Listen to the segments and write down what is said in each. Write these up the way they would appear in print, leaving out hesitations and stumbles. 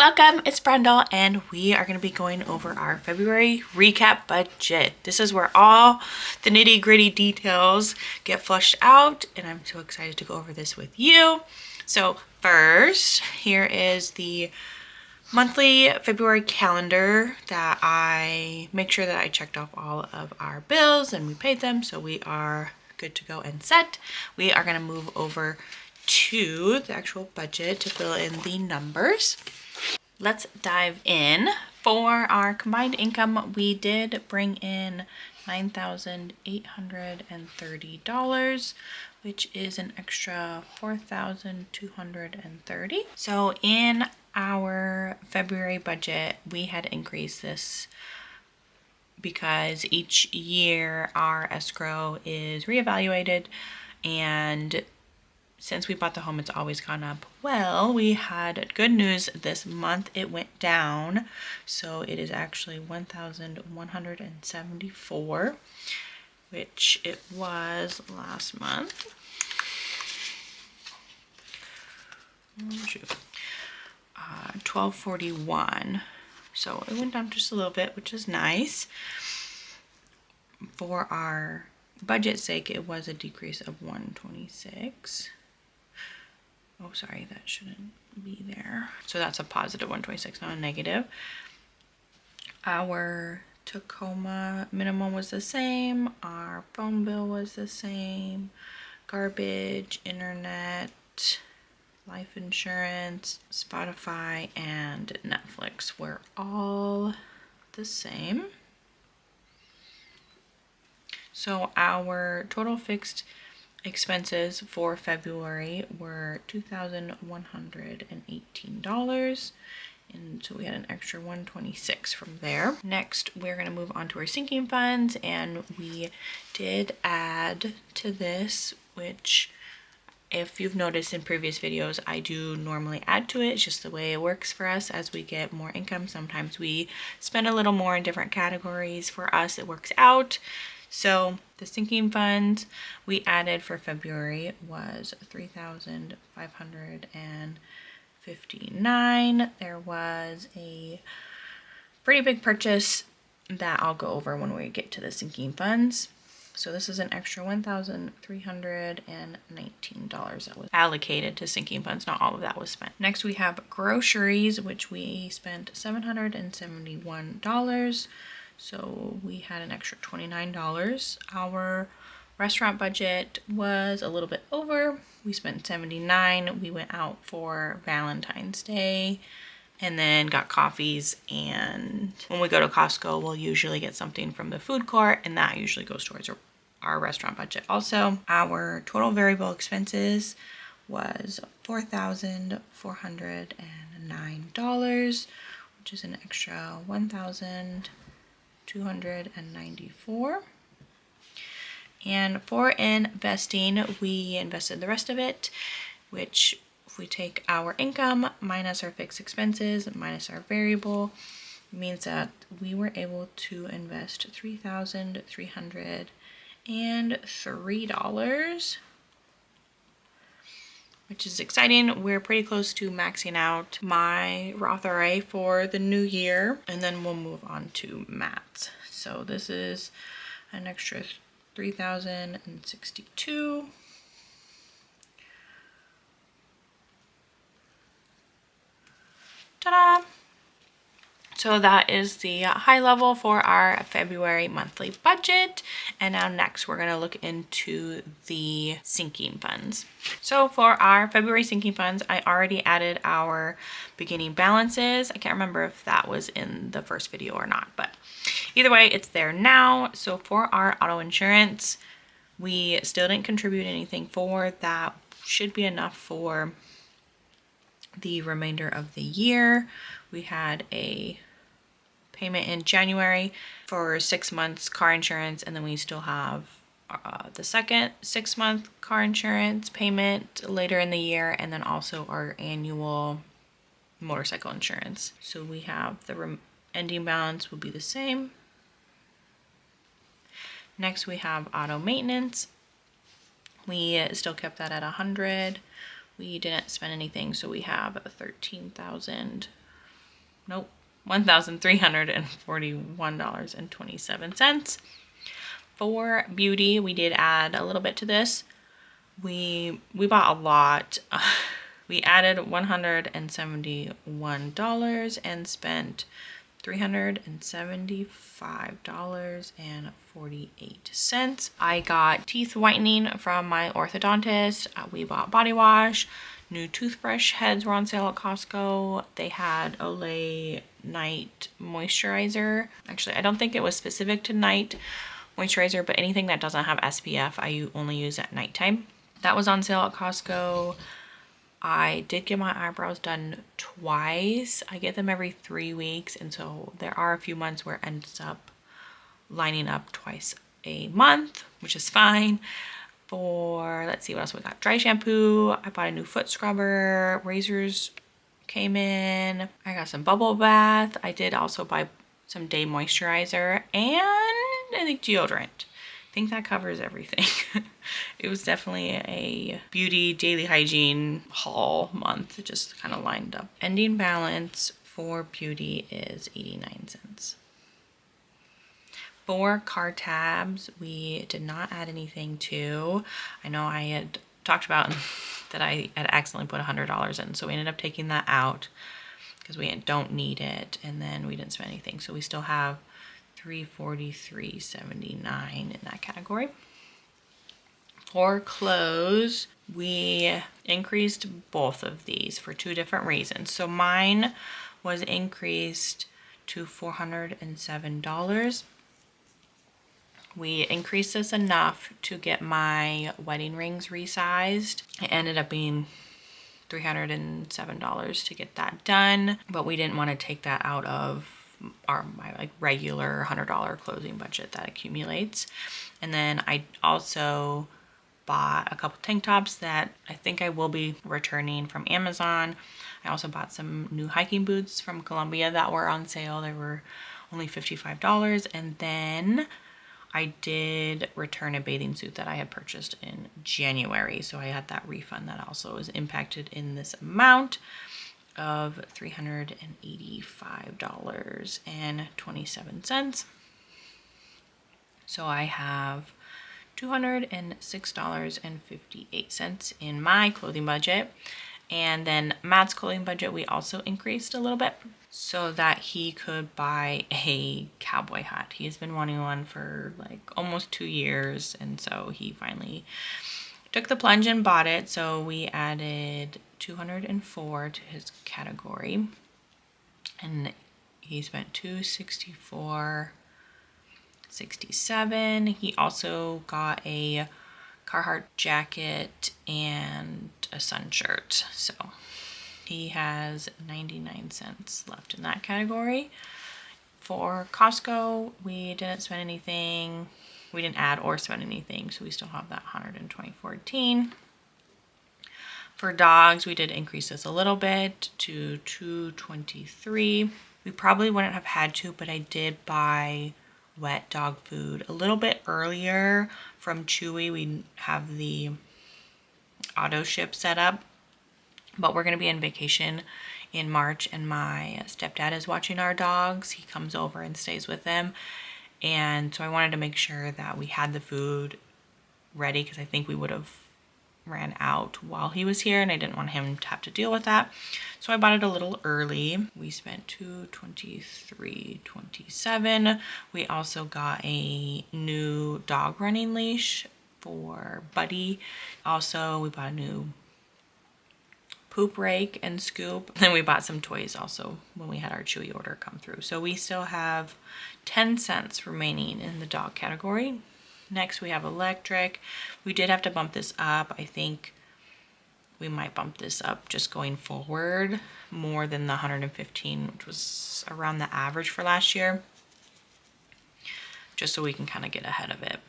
welcome, it's Brendle, and we are going to be going over our February recap budget. This is where all the nitty-gritty details get flushed out, and I'm so excited to go over this with you. So first, here is the monthly February calendar that I make sure that I checked off all of our bills and we paid them, so we are good to go and set. We are going to move over to the actual budget to fill in the numbers. Let's dive in. For our combined income, we did bring in $9,830, which is an extra $4,230. So in our February budget, we had increased this because each year our escrow is reevaluated, and since we bought the home, it's always gone up. Well, we had good news this month. It went down. So it is actually $1,174, which it was last month. $1,241. So it went down just a little bit, which is nice. For our budget's sake, it was a decrease of $126. Oh, sorry, that shouldn't be there. So that's a positive 126, not a negative. Our Tacoma minimum was the same. Our phone bill was the same. Garbage, internet, life insurance, Spotify, and Netflix were all the same. So our total fixed expenses for February were $2,118, and so we had an extra $126 from there. Next, we're going to move on to our sinking funds, and we did add to this, which if you've noticed in previous videos, I do normally add to it. It's just the way it works for us as we get more income. Sometimes we spend a little more in different categories. For us, it works out. So the sinking fund we added for February was $3,559. There was a pretty big purchase that I'll go over when we get to the sinking funds. So this is an extra $1,319 that was allocated to sinking funds. Not all of that was spent. Next we have groceries, which we spent $771. So we had an extra $29. Our restaurant budget was a little bit over. We spent $79. We went out for Valentine's Day and then got coffees. And when we go to Costco, we'll usually get something from the food court, and that usually goes towards our restaurant budget. Also, our total variable expenses was $4,409, which is an extra $1,294. And for investing, we invested the rest of it, which if we take our income minus our fixed expenses minus our variable, means that we were able to invest $3,303, which is exciting. We're pretty close to maxing out my Roth IRA for the new year, and then we'll move on to mats. So this is an extra $3,062. Ta-da! So that is the high level for our February monthly budget. And now next we're going to look into the sinking funds. So for our February sinking funds, I already added our beginning balances. I can't remember if that was in the first video or not, but either way, it's there now. So for our auto insurance, we still didn't contribute anything for that. Should be enough for the remainder of the year. We had a payment in January for 6 months car insurance, and then we still have the second 6-month car insurance payment later in the year, and then also our annual motorcycle insurance. So we have the ending balance will be the same. Next we have auto maintenance. We still kept that at 100. We didn't spend anything, so we have $13,000 nope, $1,341.27. For beauty, we did add a little bit to this. We bought a lot. We added $171 and spent $375.48. I got teeth whitening from my orthodontist. We bought body wash. New toothbrush heads were on sale at Costco. They had Olay Night Moisturizer. Actually, I don't think it was specific to night moisturizer, but anything that doesn't have SPF, I only use at nighttime. That was on sale at Costco. I did get my eyebrows done twice. I get them every 3 weeks, and so there are a few months where it ends up lining up twice a month, which is fine. For, let's see what else we got. Dry shampoo. I bought a new foot scrubber. Razors came in. I got some bubble bath. I did also buy some day moisturizer and I think deodorant. I think that covers everything. It was definitely a beauty daily hygiene haul month. It just kind of lined up. Ending balance for beauty is 89 cents. For card tabs, we did not add anything to. I know I had talked about that I had accidentally put $100 in, so we ended up taking that out because we don't need it, and then we didn't spend anything. So we still have $343.79 in that category. For clothes, we increased both of these for two different reasons. So mine was increased to $407. We increased this enough to get my wedding rings resized. It ended up being $307 to get that done, but we didn't want to take that out of my like regular $100 closing budget that accumulates. And then I also bought a couple tank tops that I think I will be returning from Amazon. I also bought some new hiking boots from Columbia that were on sale. They were only $55. And then I did return a bathing suit that I had purchased in January. So I had that refund that also is impacted in this amount of $385.27. So I have $206.58 in my clothing budget. And then Matt's clothing budget, we also increased a little bit so that he could buy a cowboy hat. He's been wanting one for like almost 2 years, and so he finally took the plunge and bought it. So we added $204 to his category, and he spent $264.67. He also got a Carhartt jacket and a sun shirt. So he has 99 cents left in that category. For Costco, we didn't spend anything. We didn't add or spend anything, so we still have that $124.14. For dogs, we did increase this a little bit to $223. We probably wouldn't have had to, but I did buy wet dog food a little bit earlier from Chewy. We have the auto ship set up, but we're going to be on vacation in March, and my stepdad is watching our dogs. He comes over and stays with them, and so I wanted to make sure that we had the food ready because I think we would have ran out while he was here, and I didn't want him to have to deal with that. So I bought it a little early. We spent $223.27. We also got a new dog running leash for Buddy. Also, we bought a new poop rake and scoop. Then we bought some toys also when we had our Chewy order come through. So we still have 10 cents remaining in the dog category. Next, we have electric. We did have to bump this up. I think we might bump this up just going forward more than the 115, which was around the average for last year, just so we can kind of get ahead of it.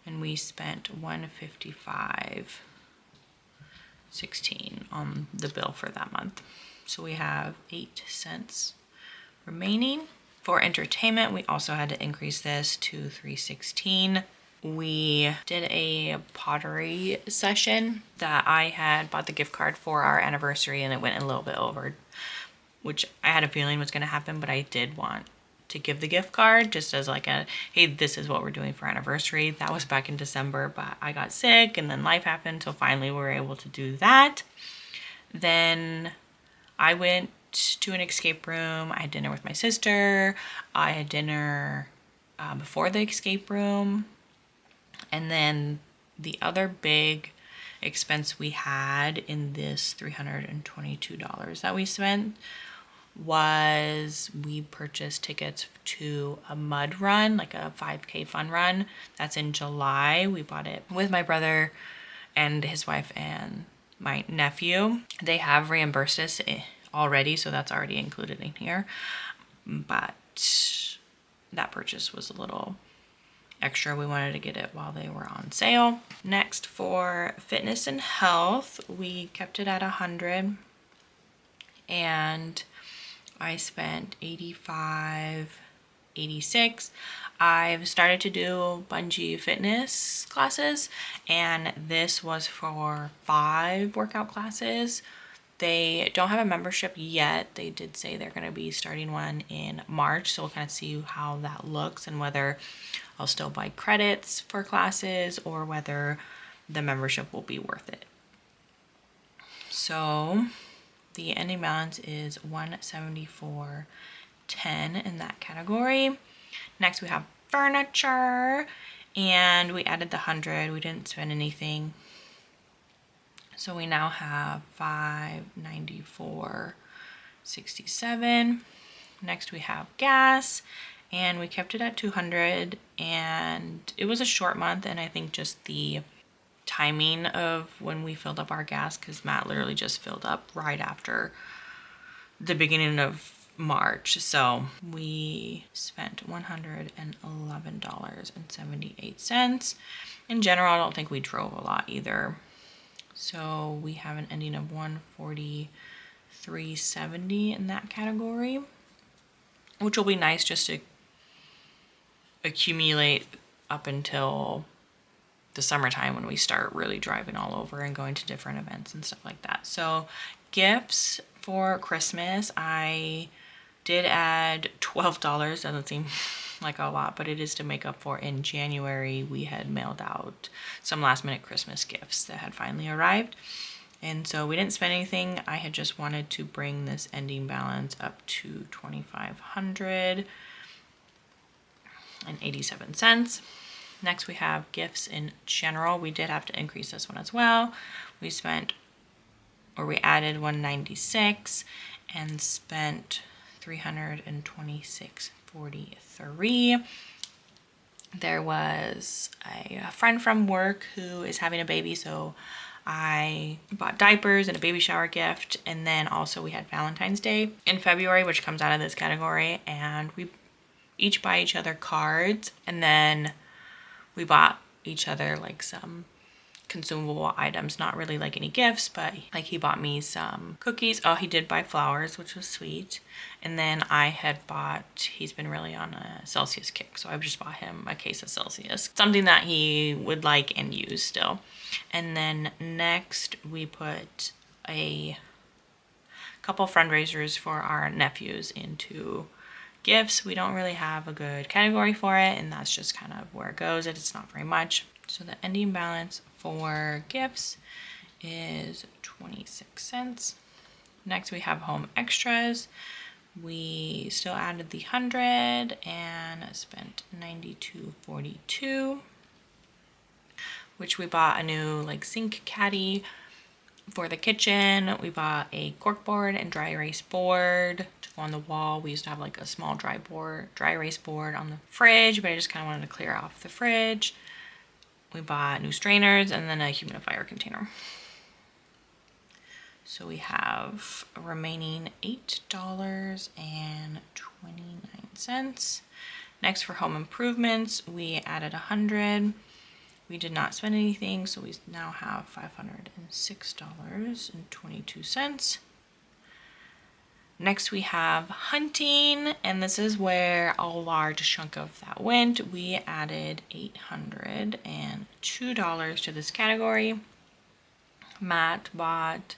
And we spent $155.16 on the bill for that month. So we have 8 cents remaining. For entertainment, we also had to increase this to $316. We did a pottery session that I had bought the gift card for our anniversary, and it went a little bit over which I had a feeling was going to happen, but I did want to give the gift card just as like a, hey, this is what we're doing for anniversary. That was back in December, but I got sick and then life happened. So finally we were able to do that. Then I went to an escape room. I had dinner with my sister. I had dinner before the escape room. And then the other big expense we had in this $322 that we spent was we purchased tickets to a mud run, like a 5K fun run. That's in July. We bought it with my brother and his wife and my nephew. They have reimbursed us already, so that's already included in here. But that purchase was a little extra. We wanted to get it while they were on sale. Next, for fitness and health, we kept it at 100, and I spent 85, 86. I've started to do bungee fitness classes, and this was for 5 workout classes. They don't have a membership yet. They did say they're going to be starting one in March, so we'll kind of see how that looks and whether I'll still buy credits for classes or whether the membership will be worth it. So the ending balance is $174.10 in that category. Next we have furniture, and we added the 100. We didn't spend anything. So we now have $594.67. Next we have gas, and we kept it at 200, and it was a short month, and I think just the timing of when we filled up our gas, because Matt literally just filled up right after the beginning of March. So we spent $111.78. In general, I don't think we drove a lot either. So we have an ending of $143.70 in that category, which will be nice just to accumulate up until the summertime when we start really driving all over and going to different events and stuff like that. So gifts for Christmas, I did add $12. Doesn't seem like a lot, but it is to make up for in January we had mailed out some last minute Christmas gifts that had finally arrived. And so we didn't spend anything. I had just wanted to bring this ending balance up to $2,500.87. Next we have gifts in general. We did have to increase this one as well. We added $196 and spent $326.43. There was a friend from work who is having a baby, so I bought diapers and a baby shower gift, and then also we had Valentine's Day in February, which comes out of this category, and we each buy each other cards, and then we bought each other like some consumable items, not really like any gifts, but like he bought me some cookies. Oh, he did buy flowers, which was sweet. And then he's been really on a Celsius kick, so I've just bought him a case of Celsius, something that he would like and use still. And then next we put a couple fundraisers for our nephews into gifts. We don't really have a good category for it, and that's just kind of where it goes. It's not very much. So the ending balance for gifts is 26 cents. Next we have home extras. We still added the 100 and spent $92.42, which we bought a new like sink caddy for the kitchen. We bought a cork board and dry erase board to go on the wall. We used to have like a small dry erase board on the fridge, but I just kind of wanted to clear off the fridge. We bought new strainers and then a humidifier container. So we have a remaining $8.29. Next, for home improvements, we added 100. We did not spend anything, so we now have $506.22. Next we have hunting, and this is where a large chunk of that went. We added $802 to this category. Matt bought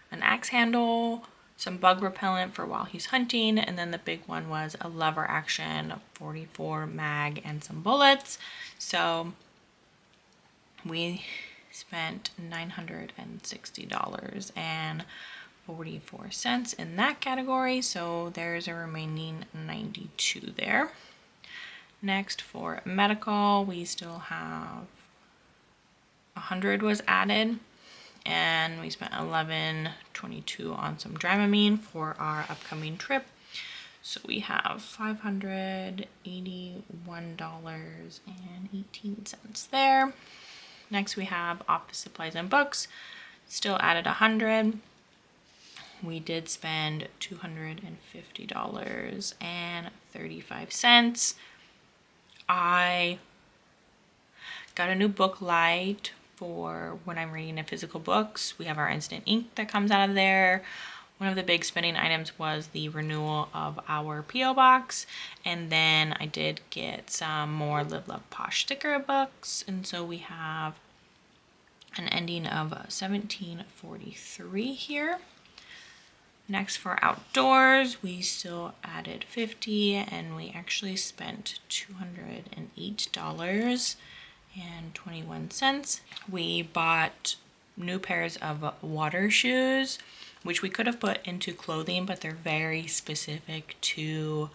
an axe handle, some bug repellent for while he's hunting, and then the big one was a lever action 44 mag and some bullets. So we spent $960.44 in that category, so there's a remaining 92 there. Next, for medical, we still have 100 was added, and we spent $11.22 on some Dramamine for our upcoming trip. So we have $581.18 there. Next, we have office supplies and books, still added 100. We did spend $250.35. I got a new book light for when I'm reading the physical books. We have our instant ink that comes out of there. One of the big spending items was the renewal of our P.O. box. And then I did get some more Live Love Posh sticker books. And so we have an ending of $17.43 here. Next, for outdoors, we still added 50, and we actually spent $208.21. We bought new pairs of water shoes, which we could have put into clothing, but they're very specific to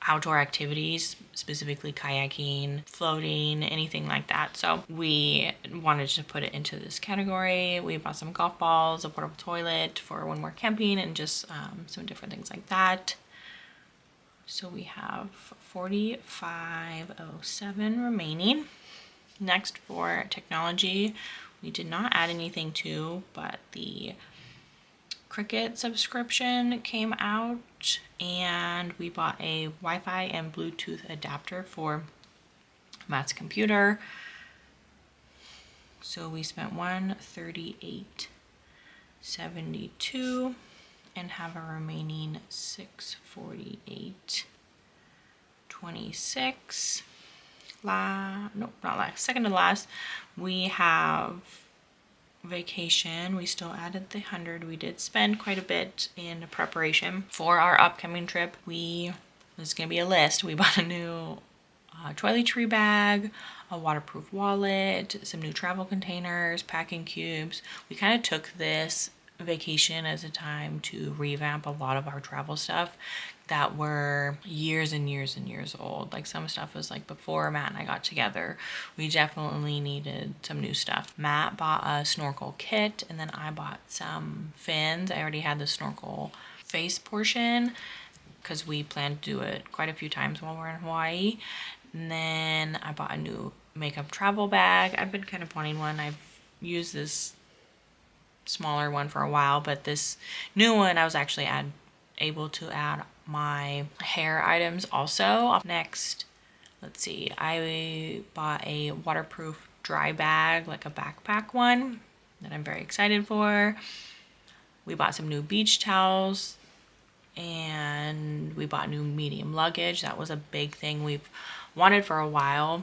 outdoor activities, specifically kayaking, floating, anything like that. So we wanted to put it into this category. We bought some golf balls, a portable toilet for when we're camping, and just some different things like that. So we have $45.07 remaining. Next, for technology, we did not add anything to, but the Cricut subscription came out, and we bought a Wi-Fi and Bluetooth adapter for Matt's computer. So we spent $138.72 and have a remaining $648.26. Second to last, we have vacation. We still added the 100. We did spend quite a bit in preparation for our upcoming trip. This is gonna be a list. We bought a new toiletry bag, a waterproof wallet, some new travel containers, packing cubes. We kind of took this vacation as a time to revamp a lot of our travel stuff that were years and years and years old. Like, some stuff was like before Matt and I got together. We definitely needed some new stuff. Matt bought a snorkel kit, and then I bought some fins. I already had the snorkel face portion because we planned to do it quite a few times while we're in Hawaii. And then I bought a new makeup travel bag. I've been kind of wanting one. I've used this smaller one for a while, but this new one I was actually able to add my hair items also. Next, let's see, I bought a waterproof dry bag, like a backpack one, that I'm very excited for. We bought some new beach towels, and we bought new medium luggage. That was a big thing we've wanted for a while.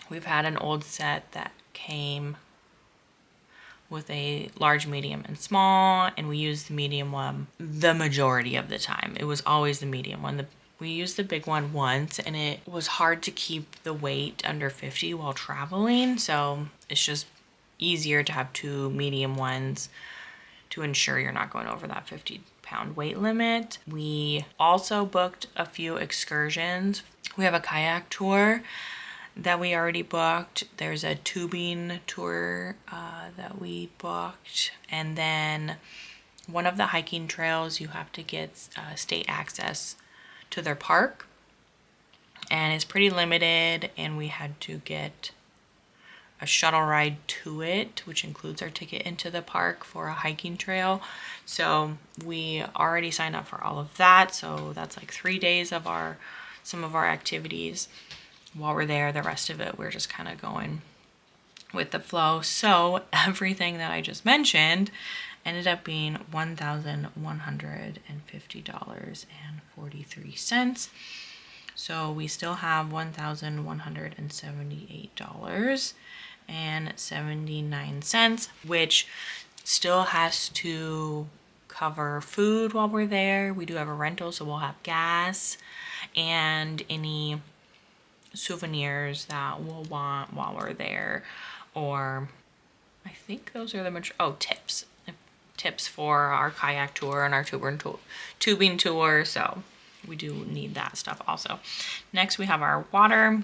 We've had an old set that came with a large, medium, and small, and we used the medium one the majority of the time. It was always the medium one. We used the big one once, and it was hard to keep the weight under 50 while traveling, so it's just easier to have two medium ones to ensure you're not going over that 50-pound weight limit. We also booked a few excursions. We have a kayak tour that we already booked. There's a tubing tour that we booked, and then one of the hiking trails you have to get state access to their park, and it's pretty limited, and we had to get a shuttle ride to it, which includes our ticket into the park for a hiking trail. So we already signed up for all of that, so that's like 3 days of some of our activities while we're there. The rest of it, we're just kind of going with the flow. So everything that I just mentioned ended up being $1,150.43. So we still have $1,178.79, which still has to cover food while we're there. We do have a rental, so we'll have gas and any souvenirs that we'll want while we're there. Or I think those are the tips. Tips for our kayak tour and our tubing tour. So we do need that stuff also. Next we have our water,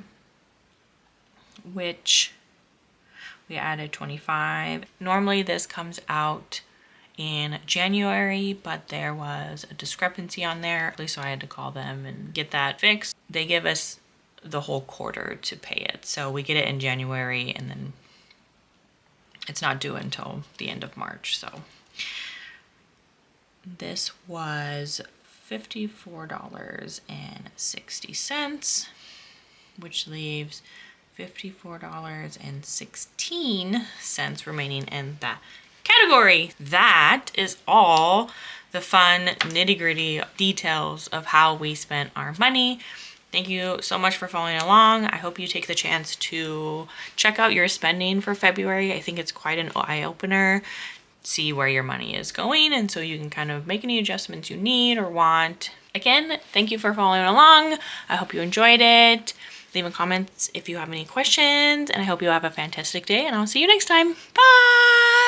which we added 25. Normally this comes out in January, but there was a discrepancy on there, so I had to call them and get that fixed. They give us the whole quarter to pay it, so we get it in January and then it's not due until the end of March. So this was $54.60, which leaves $54.16 remaining in that category. That is all the fun nitty-gritty details of how we spent our money. Thank you so much for following along. I hope you take the chance to check out your spending for February. I think it's quite an eye-opener. See where your money is going, and so you can kind of make any adjustments you need or want. Again, thank you for following along. I hope you enjoyed it. Leave in comments if you have any questions, and I hope you have a fantastic day, and I'll see you next time. Bye!